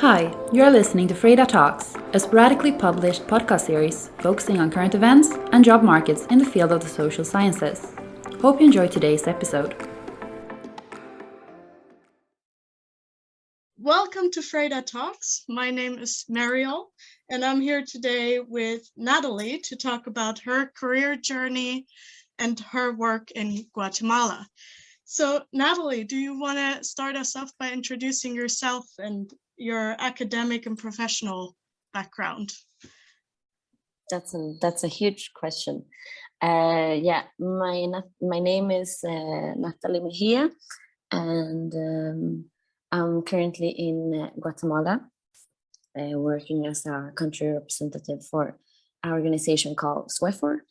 Hi, you're listening to FREJDA Talks, a sporadically published podcast series focusing on current events and job markets in the field of the social sciences. Hope you enjoy today's episode. Welcome to FREJDA Talks. My name is Mariel, and I'm here today with Natalie to talk about her career journey and her work in Guatemala. So, Natalie, do you want to start us off by introducing yourself and your academic and professional background? That's a huge question. My name is Natalie Mejia, and I'm currently in Guatemala, working as a country representative for an organization called SWEFOR.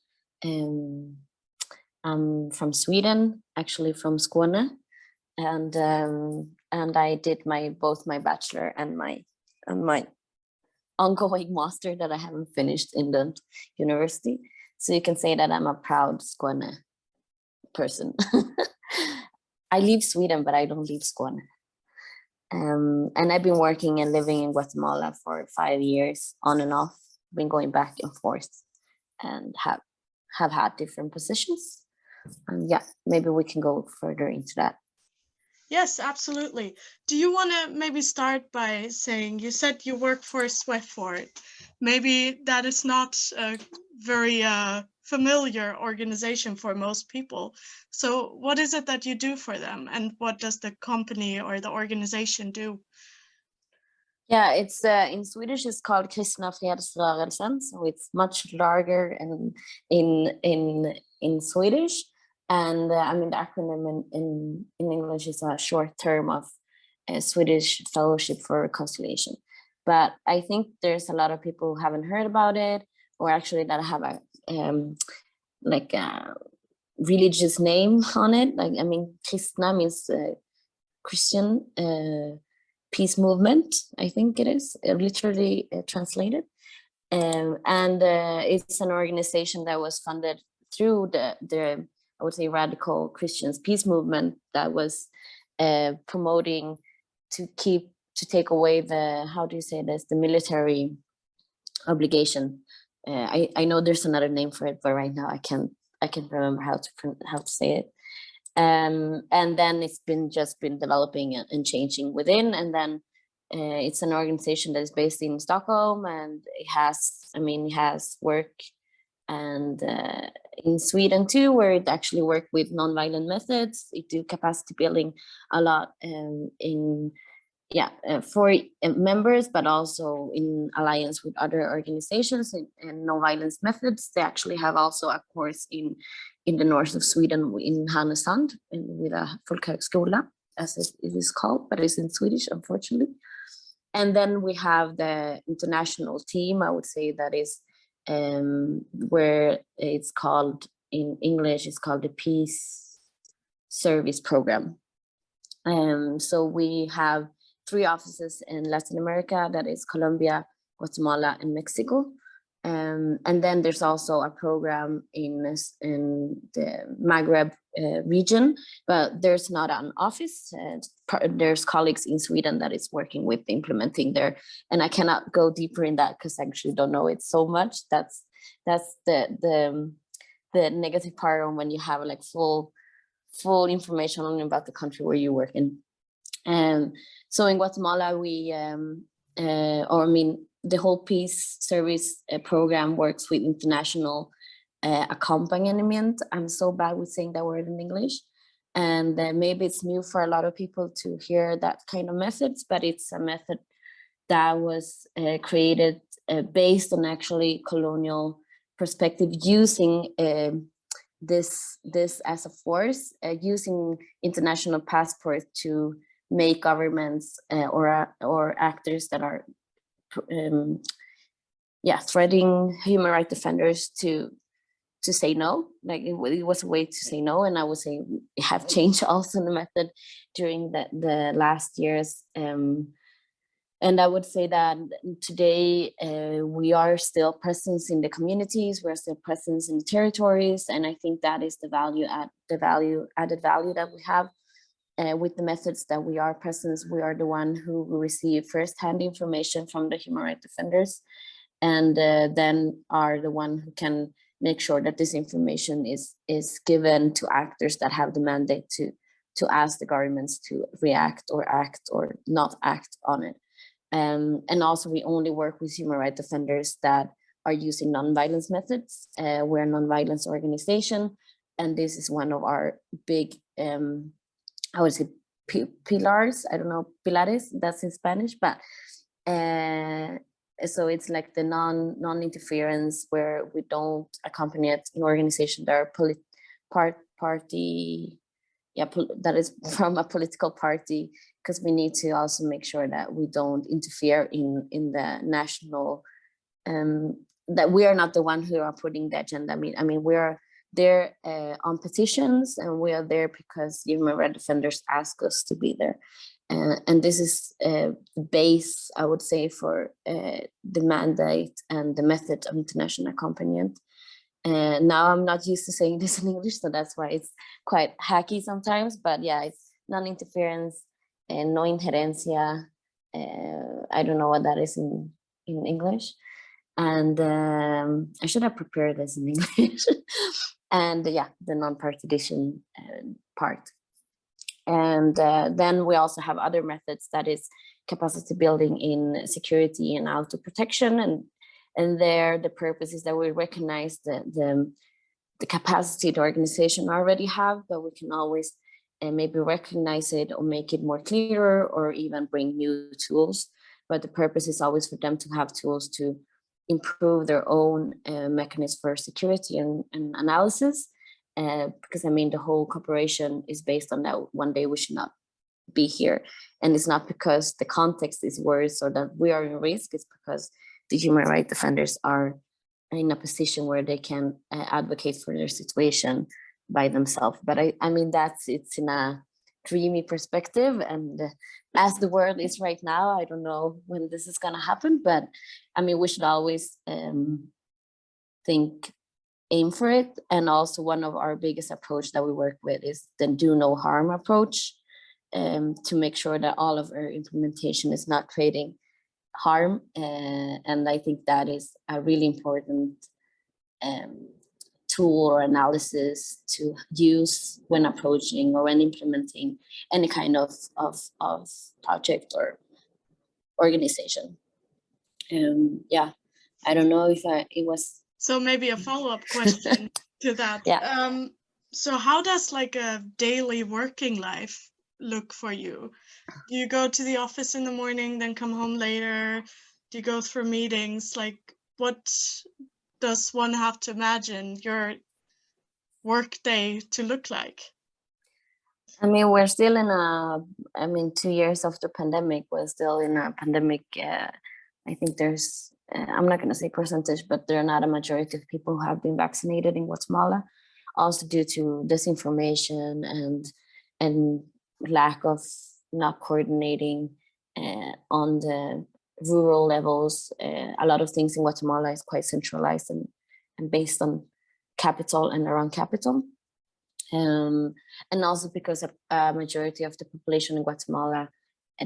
I'm from Sweden, actually from Skåne, and I did both my bachelor and my ongoing master that I haven't finished in the university. So you can say that I'm a proud Skåne person. I leave Sweden, but I don't leave Skåne. And I've been working and living in Guatemala for 5 years, on and off, been going back and forth, and have had different positions. And maybe we can go further into that. Yes, absolutely. Do you want to maybe start by saying, you said you work for SWEFOR. Maybe that is not a very familiar organization for most people. So what is it that you do for them, and what does the company or the organization do? Yeah, it's in Swedish it's called Kristna Fredsrörelsen, so it's much larger and in Swedish. And the acronym in English is a short term of Swedish Fellowship for Reconciliation. But I think there's a lot of people who haven't heard about it, or actually that have a religious name on it. Kristna means Christian peace movement, I think it is literally translated. And it's an organization that was funded through the I would say radical Christians peace movement that was promoting to take away the military obligation. I know there's another name for it, but right now I can't remember how to say it. And then it's been developing and changing within, and then it's an organization that is based in Stockholm, and it has work and in Sweden too, where it actually work with nonviolent methods. It do capacity building a lot for members, but also in alliance with other organizations and nonviolence methods. They actually have also a course in the north of Sweden, in Härnösand, with a folkhögskola, as it is called, but it's in Swedish, unfortunately. And then we have the international team, I would say, that is where it's called, in English, it's called the Peace Service Program. So we have 3 offices in Latin America, that is Colombia, Guatemala, and Mexico. And then there's also a program in the Maghreb region, but there's not an office. There's colleagues in Sweden that is working with implementing there, and I cannot go deeper in that because I actually don't know it so much. That's the negative part on when you have like full information only about the country where you work in. So in Guatemala, the whole peace service program works with international accompaniment. I'm so bad with saying that word in English. And maybe it's new for a lot of people to hear that kind of methods, but it's a method that was created based on actually colonial perspective, using this as a force, using international passport to make governments or actors that are threatening human rights defenders to say no. Like it was a way to say no, and I would say it have changed also the method during the last years. And I would say that today we are still present in the communities, we're still present in the territories, and I think that is the added value that we have. with the methods that we are present, we are the one who receive first-hand information from the human rights defenders, and then are the one who can make sure that this information is given to actors that have the mandate to ask the governments to react or act or not act on it. And also we only work with human rights defenders that are using nonviolence methods. We're a nonviolence organization, and this is one of our big, I would say pillars, I don't know, pilares, that's in Spanish, but so it's like the non-interference, where we don't accompany an organization that are party, that is from a political party, because we need to also make sure that we don't interfere in the national, that we are not the one who are putting the agenda. I mean, we are there on petitions, and we are there because human rights defenders ask us to be there. And this is the base, I would say, for the mandate and the method of international accompaniment. And now I'm not used to saying this in English, so that's why it's quite hacky sometimes. But yeah, it's non-interference and no injerencia. I don't know what that is in English. And I should have prepared this in English. And yeah, the non-partition part. And then we also have other methods, that is capacity building in security and auto protection. And there the purpose is that we recognize the capacity the organization already have, but we can always maybe recognize it or make it more clearer, or even bring new tools. But the purpose is always for them to have tools to improve their own mechanism for security and analysis. Because I mean, the whole cooperation is based on that one day we should not be here. And it's not because the context is worse or that we are in risk, it's because the human rights defenders are in a position where they can advocate for their situation by themselves. But I mean, it's in a dreamy perspective, and as the world is right now, I don't know when this is gonna happen, but I mean, we should always aim for it. And also one of our biggest approach that we work with is the do no harm approach, to make sure that all of our implementation is not creating harm. And I think that is a really important tool or analysis to use when approaching or when implementing any kind of project or organization. Yeah, I don't know if it was. So maybe a follow-up question to that. Yeah. So how does like a daily working life look for you? Do you go to the office in the morning, then come home later? Do you go through meetings? Like, what does one have to imagine your work day to look like? I mean, we're still in 2 years of the pandemic, we're still in a pandemic. I think there's, I'm not going to say percentage, but there are not a majority of people who have been vaccinated in Guatemala, also due to disinformation and lack of not coordinating on the rural levels. A lot of things in Guatemala is quite centralized and based on capital and around capital. And also because a majority of the population in Guatemala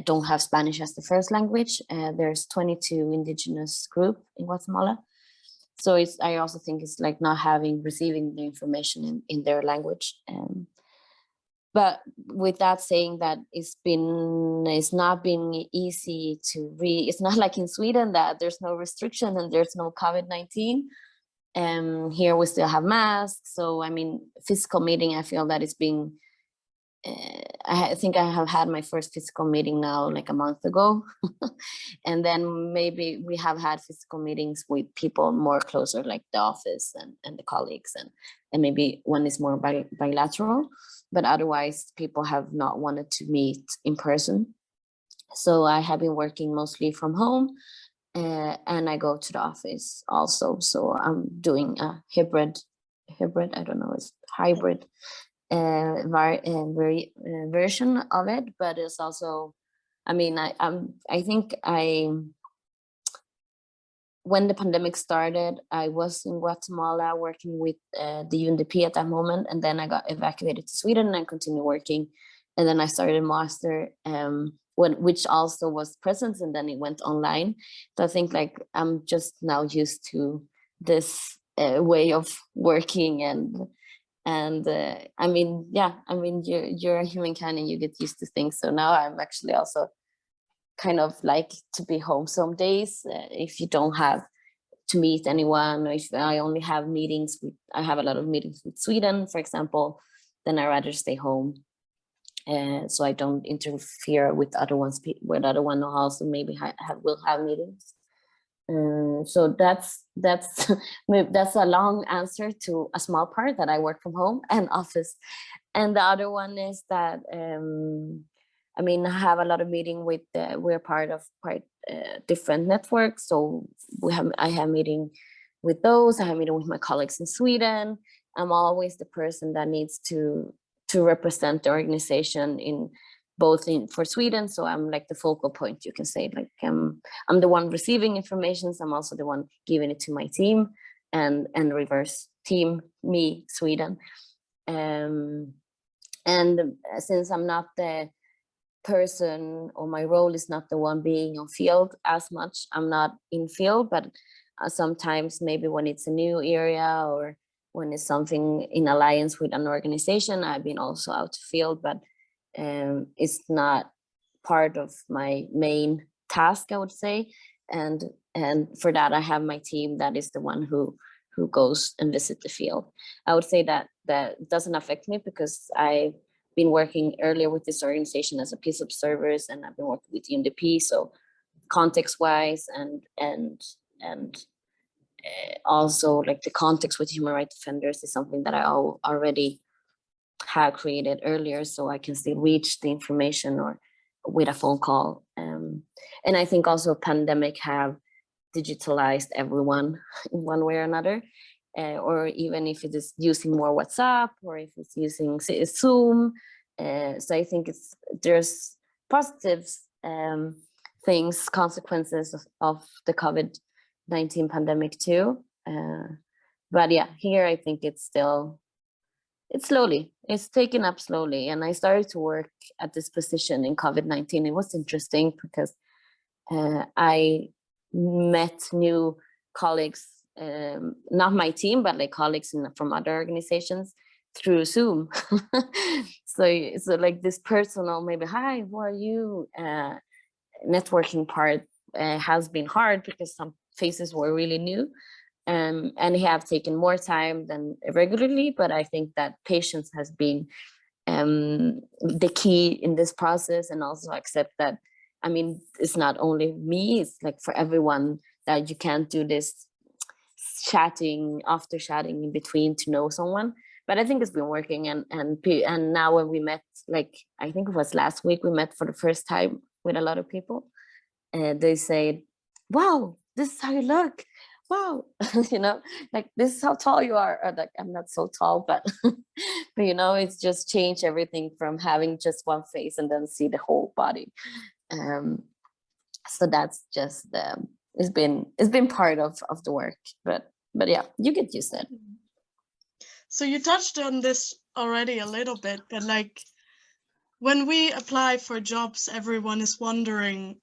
don't have Spanish as the first language. There's 22 indigenous group in Guatemala. So I also think it's like not receiving the information in their language. But with that saying, that it's not been easy to read. It's not like in Sweden that there's no restriction and there's no COVID-19. Here we still have masks. So I mean, physical meeting, I feel that it's being, I think I have had my first physical meeting now like a month ago. And then maybe we have had physical meetings with people more closer, like the office and the colleagues, and maybe one is more bilateral, but otherwise people have not wanted to meet in person. So I have been working mostly from home, and I go to the office also. So I'm doing a hybrid, I don't know, it's hybrid version of it, but it's also, I mean, I think when the pandemic started, I was in Guatemala working with the UNDP at that moment, and then I got evacuated to Sweden and I continued working and then I started a master, which also was present, and then it went online. So I think like I'm just now used to this way of working, and I mean, yeah, I mean, you're a humankind and you get used to things. So now I'm actually also kind of like to be home some days, if you don't have to meet anyone, or if I only have meetings with, I have a lot of meetings with Sweden, for example, then I rather stay home. So I don't interfere with other ones, with other one who also maybe will have meetings. So that's that's a long answer to a small part, that I work from home and office. And the other one is that I mean, I have a lot of meeting with we're part of quite different networks. So I have meeting with those. I have meeting with my colleagues in Sweden. I'm always the person that needs to represent the organization in both for Sweden. So I'm like the focal point, you can say. Like I'm the one receiving information. So I'm also the one giving it to my team, and reverse, team me Sweden. And since I'm not the person, or my role is not the one being on field as much, I'm not in field, but sometimes maybe when it's a new area, or when it's something in alliance with an organization, I've been also out to field, but it's not part of my main task, I would say. And for that, I have my team that is the one who goes and visit the field. I would say that doesn't affect me, because I've been working earlier with this organization as a peace observers, and I've been working with UNDP. So context wise, and also like the context with human rights defenders is something that I already have created earlier, so I can still reach the information or with a phone call. And I think also pandemic have digitalized everyone in one way or another, or even if it is using more WhatsApp, or if it's using Zoom. So I think there's positives, things, consequences of the COVID-19 pandemic too. But yeah, here I think it's taken up slowly. And I started to work at this position in COVID-19. It was interesting because I met new colleagues, not my team, but like colleagues from other organizations through Zoom. so like this personal, maybe, hi, who are you? Networking part has been hard because some faces were really new. And have taken more time than regularly, but I think that patience has been the key in this process, and also accept that, I mean, it's not only me, it's like for everyone, that you can't do this chatting in between to know someone. But I think it's been working, and now when we met, like I think it was last week, we met for the first time with a lot of people, and they said, wow, this is how you look. Wow, like this is how tall you are. Or like, I'm not so tall, but but it's just changed everything from having just one face and then see the whole body. So that's just it's been part of the work, but yeah, you get used to it. So you touched on this already a little bit, but like when we apply for jobs, everyone is wondering,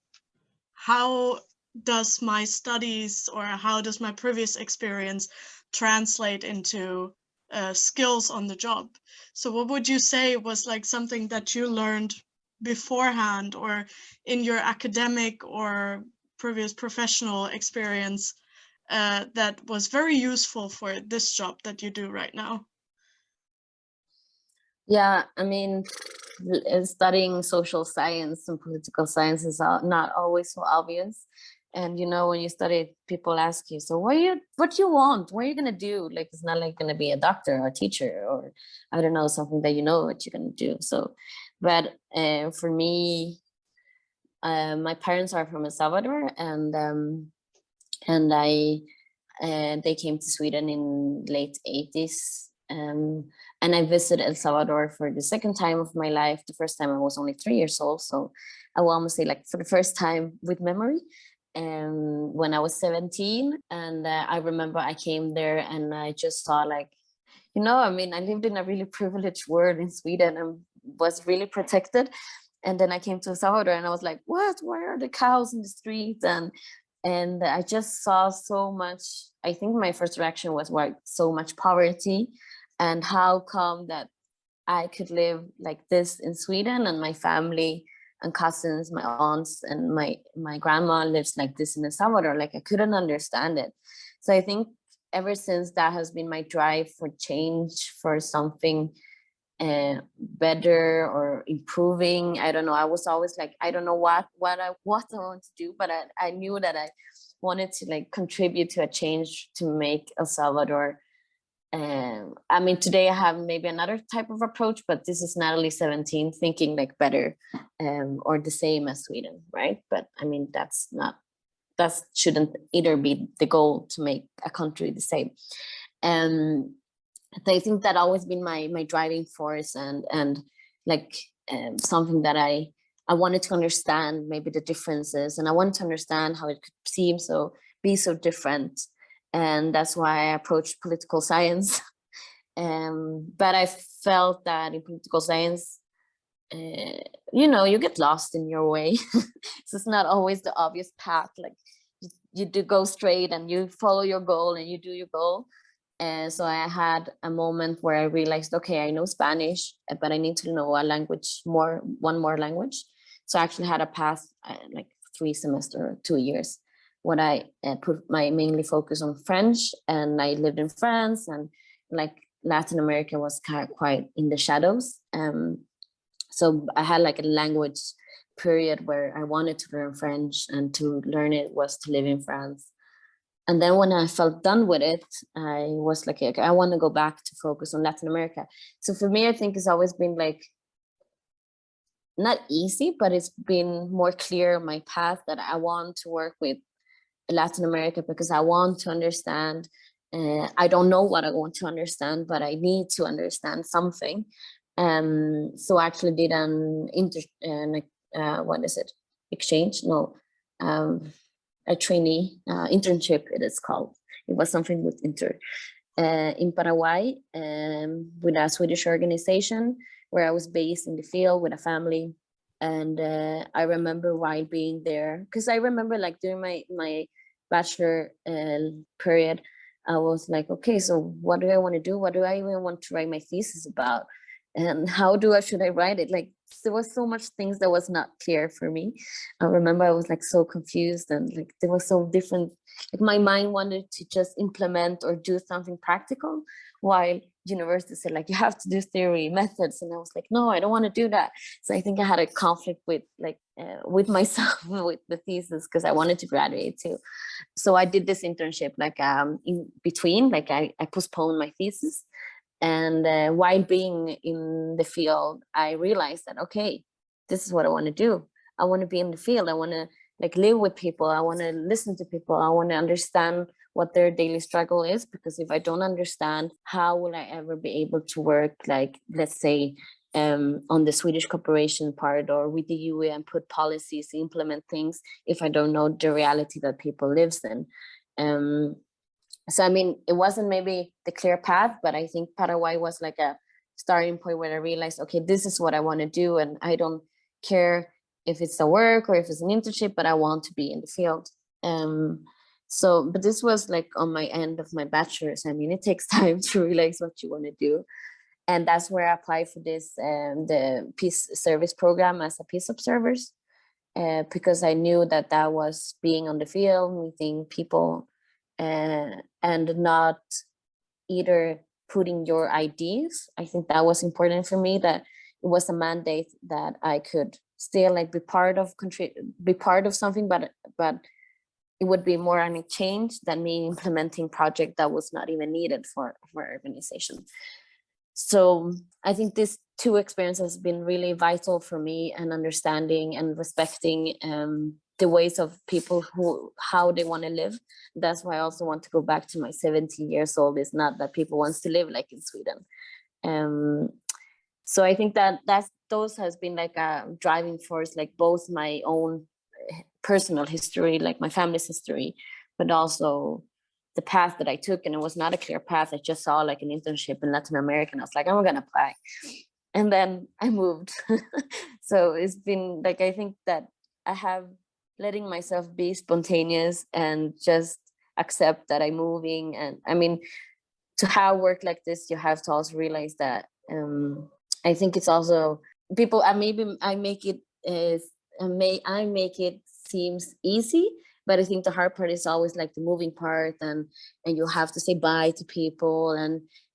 how does my studies, or how does my previous experience translate into skills on the job? So what would you say was like something that you learned beforehand, or in your academic or previous professional experience, that was very useful for this job that you do right now? Yeah, I mean, studying social science and political science is not always so obvious. And when you study, people ask you, so what do you want? What are you gonna do? Like, it's not like gonna be a doctor or a teacher, or I don't know, something that what you're gonna do. So, but for me, my parents are from El Salvador, and they came to Sweden in late 80s. And I visited El Salvador for the second time of my life. The first time I was only 3 years old, so I will almost say like for the first time with memory. When I was 17, and I remember I came there and I just saw like, I mean, I lived in a really privileged world in Sweden, and was really protected. And then I came to El Salvador and I was like, what? Why are the cows in the streets? And I just saw so much. I think my first reaction was, like, so much poverty, and how come that I could live like this in Sweden, and my family and cousins, my aunts and my grandma lives like this in El Salvador. Like, I couldn't understand it. So I think ever since, that has been my drive for change, for something better or improving. I don't know. I was always like, I don't know what I want to do, but I knew that I wanted to like contribute to a change to make El Salvador. I mean, today I have maybe another type of approach, but this is Natalie 17 thinking like better or the same as Sweden, right? But I mean, that shouldn't either be the goal, to make a country the same. I think that always been my driving force, and like something that I wanted to understand maybe the differences, and I wanted to understand how it could be so different. And that's why I approached political science. But I felt that in political science, you get lost in your way. So it's not always the obvious path. Like, you do go straight and you follow your goal and you do your goal. And so I had a moment where I realized, okay, I know Spanish, but I need to know one more language. So I actually had a path, like 3 semesters, 2 years, when I put my mainly focus on French, and I lived in France, and like Latin America was quite in the shadows. So I had like a language period where I wanted to learn French, and to learn it was to live in France. And then when I felt done with it, I was like, okay, I want to go back to focus on Latin America. So for me, I think it's always been like, not easy, but it's been more clear my path that I want to work with Latin America, because I want to understand. I don't know what I want to understand, but I need to understand something. So I actually did an exchange? No. A trainee internship, it is called. It was something with in Paraguay, with a Swedish organization, where I was based in the field with a family. And I remember while being there, because I remember like during my bachelor period, I was like, okay, so what do I want to do? What do I even want to write my thesis about? And how should I write it? Like, there was so much things that was not clear for me. I remember I was like so confused, and like there was so different, like my mind wanted to just implement or do something practical, while university said like, you have to do theory methods. And I was like, no, I don't want to do that. So I think I had a conflict with with myself with the thesis, because I wanted to graduate too. So I did this internship like in between, like I postponed my thesis. And while being in the field, I realized that, okay, this is what I want to do. I want to be in the field. I want to like live with people. I want to listen to people. I want to understand what their daily struggle is, because if I don't understand, how will I ever be able to work, like, let's say, on the Swedish cooperation part or with the UE and put policies, implement things, if I don't know the reality that people lives in. So, I mean, it wasn't maybe the clear path, but I think Paraguay was like a starting point where I realized, okay, this is what I want to do. And I don't care if it's a work or if it's an internship, but I want to be in the field. But this was like on my end of my bachelor's. I mean, it takes time to realize what you want to do. And that's where I applied for this, the peace service program as a peace observers, because I knew that was being on the field, meeting people, and not either putting your ideas. I think that was important for me, that it was a mandate that I could still like be part of something, but it would be more on a change than me implementing project that was not even needed for organization. So I think these 2 experiences have been really vital for me, and understanding and respecting the ways of people how they want to live. That's why I also want to go back to my 17 years old. It's not that people wants to live like in Sweden. So I think those has been like a driving force, like both my own personal history, like my family's history, but also the path that I took. And it was not a clear path. I just saw like an internship in Latin America, and I was like, I'm gonna apply. and then I moved. So it's been like, I think that I have letting myself be spontaneous and just accept that I'm moving. And I mean, to have work like this, you have to also realize that I think it's also people. Maybe I make it I make it seems easy, but I think the hard part is always like the moving part, and you have to say bye to people,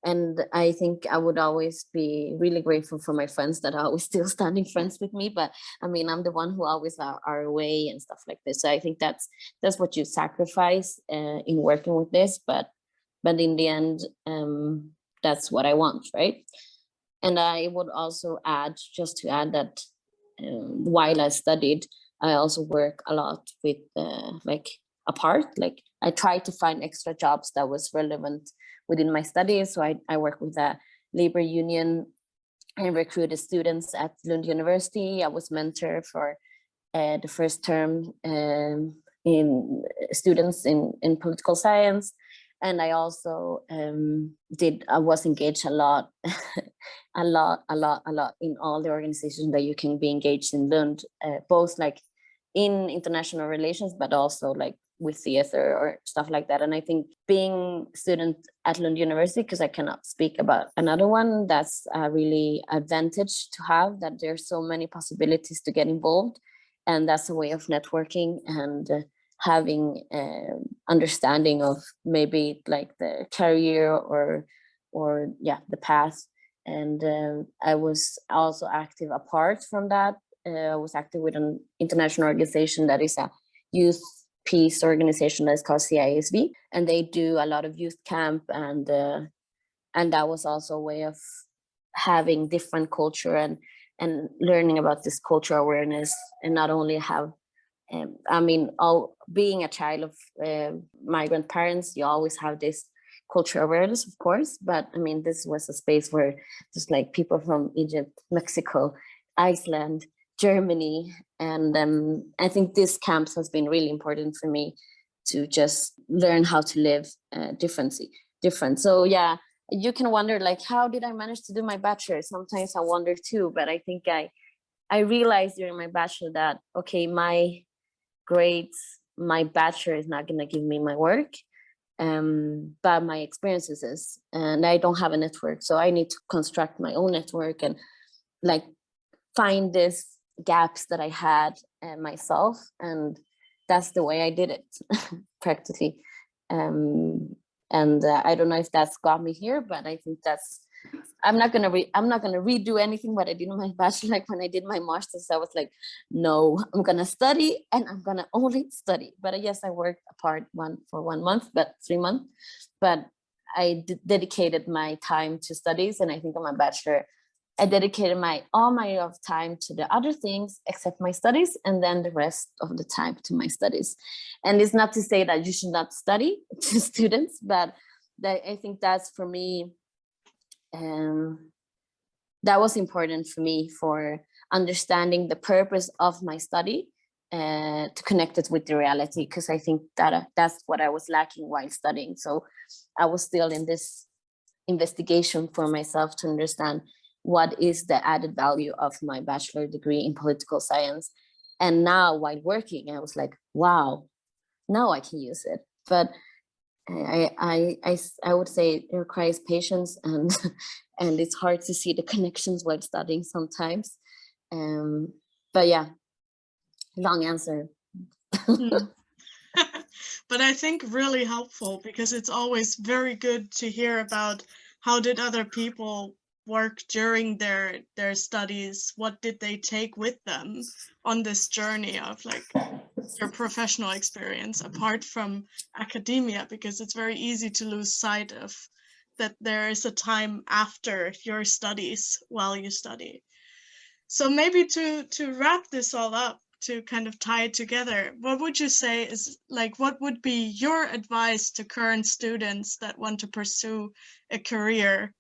and I think I would always be really grateful for my friends that are always still standing friends with me. But I mean, I'm the one who always are away and stuff like this. So I think that's what you sacrifice in working with this, but in the end, that's what I want, right? And I would also add, just to add that while I studied, I also work a lot with like apart. Like I tried to find extra jobs that was relevant within my studies. So I work with a labor union and recruited students at Lund University. I was mentor for the first term in students in political science. And I also I was engaged a lot, a lot in all the organizations that you can be engaged in Lund, both like in international relations, but also like with theater or stuff like that. And I think being student at Lund University, because I cannot speak about another one, that's a really advantage to have, that there's so many possibilities to get involved. And that's a way of networking and having understanding of maybe like the career or the path. And I was also active apart from that. I was active with an international organization that is a youth peace organization that's called CISV, and they do a lot of youth camp, and that was also a way of having different culture and learning about this cultural awareness, and not only have I mean, being a child of migrant parents, you always have this cultural awareness, of course. But I mean, this was a space where just like people from Egypt, Mexico, Iceland, Germany, and I think this camps has been really important for me to just learn how to live different. So yeah, you can wonder like, how did I manage to do my bachelor? Sometimes I wonder too, but I think I realized during my bachelor that, okay, my grades, my bachelor is not going to give me my work, but my experiences is, and I don't have a network, so I need to construct my own network and like find these gaps that I had myself, and that's the way I did it practically. And I don't know if that's got me here, but I think that's, I'm not gonna redo anything what I did in my bachelor. Like when I did my master's, I was like, no, I'm gonna study and I'm gonna only study. But yes, I worked apart for 1 month, but 3 months. But I dedicated my time to studies, and I think on my bachelor, I dedicated all my time to the other things except my studies, and then the rest of the time to my studies. And it's not to say that you should not study to students, but I think that's for me. That was important for me for understanding the purpose of my study, to connect it with the reality, because I think that that's what I was lacking while studying. So I was still in this investigation for myself to understand what is the added value of my bachelor degree in political science. And now while working, I was like, wow, now I can use it. But I would say it requires patience, and and it's hard to see the connections while studying sometimes. But yeah, long answer. But I think really helpful, because it's always very good to hear about how did other people work during their studies, what did they take with them on this journey of like your professional experience apart from academia, because it's very easy to lose sight of that there is a time after your studies while you study. So maybe to wrap this all up, to kind of tie it together, what would you say is like, what would be your advice to current students that want to pursue a career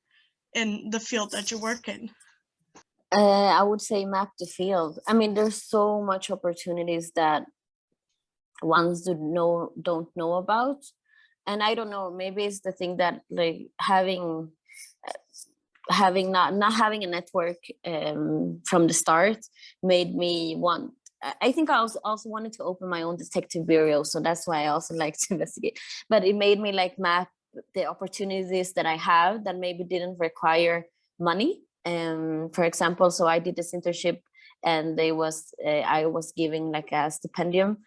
in the field that you work in? I would say map the field. I mean, there's so much opportunities that ones don't know about. And I don't know, maybe it's the thing that like having not having a network from the start made me want. I think I also wanted to open my own detective bureau, so that's why I also like to investigate. But it made me like map the opportunities that I have that maybe didn't require money. For example, so I did this internship, and I was giving like a stipendium,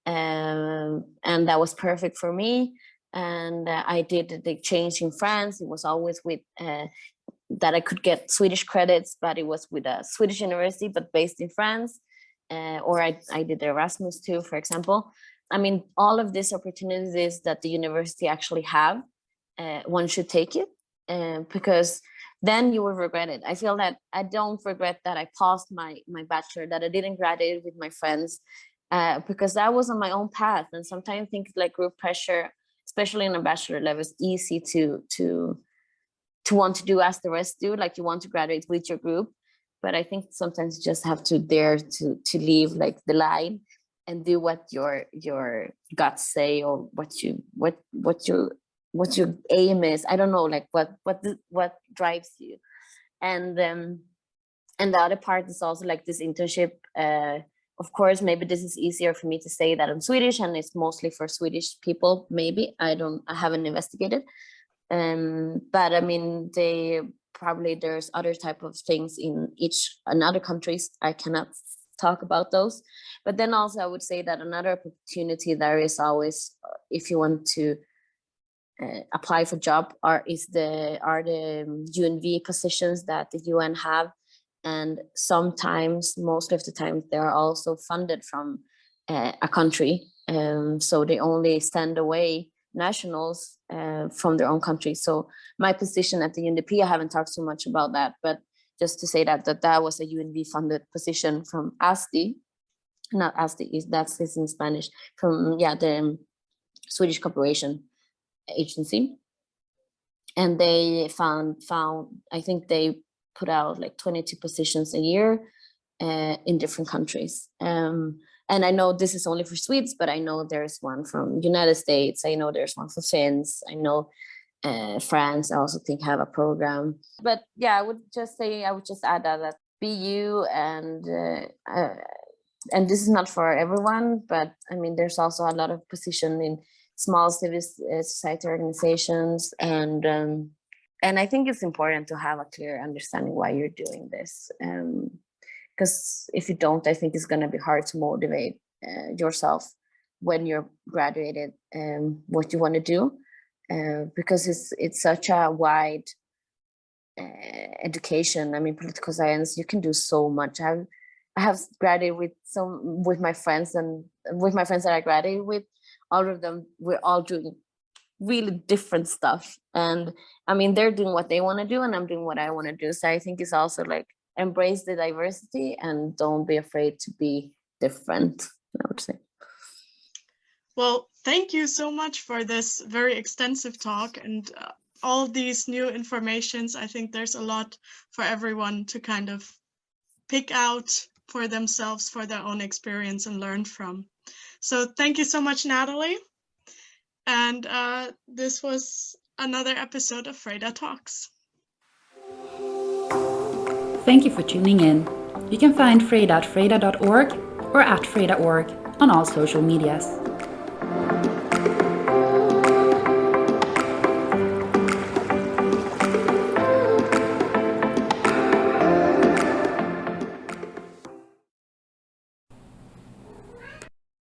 and that was perfect for me. And I did the exchange in France. It was always with that I could get Swedish credits, but it was with a Swedish university, but based in France. Or I did Erasmus too, for example. I mean, all of these opportunities that the university actually have, one should take it, because then you will regret it. I feel that I don't regret that I paused my bachelor, that I didn't graduate with my friends, because that was on my own path. And sometimes I think like group pressure, especially in a bachelor level, is easy to want to do as the rest do, like you want to graduate with your group. But I think sometimes you just have to dare to leave like the line and do what your guts say, or what your aim is. I don't know, like what drives you. And the other part is also like this internship. Of course, maybe this is easier for me to say that I'm Swedish and it's mostly for Swedish people. Maybe I haven't investigated. But I mean, there's other type of things in other countries. I cannot talk about those. But then also I would say that another opportunity there is always, if you want to apply for job, are the UNV positions that the UN have. And sometimes, most of the time, they are also funded from a country. So they only send away nationals from their own country. So my position at the UNDP, I haven't talked so much about that, but just to say that was a UNV funded position from ASDI, not ASDI, that's in Spanish, from the Swedish Cooperation Agency. And they found I think they put out like 22 positions a year in different countries. And I know this is only for Swedes, but I know there's one from United States. I know there's one for Finns. I know France, I also think, have a program. But yeah, I would just add that be you, and this is not for everyone, but I mean, there's also a lot of position in small civil society organizations, and I think it's important to have a clear understanding why you're doing this. Because if you don't, I think it's going to be hard to motivate yourself when you're graduated what you want to do, because it's such a wide education. I mean, political science, you can do so much. I have graduated with my friends, and with my friends that I graduated with, all of them, we're all doing really different stuff. And I mean, they're doing what they want to do, and I'm doing what I want to do. So I think it's also like, embrace the diversity and don't be afraid to be different, I would say. Well, thank you so much for this very extensive talk and all these new informations. I think there's a lot for everyone to kind of pick out for themselves, for their own experience, and learn from. So thank you so much, Natalie. And this was another episode of FREJDA Talks. Thank you for tuning in. You can find FREJDA at frejda.org or at FREJDA.org on all social medias.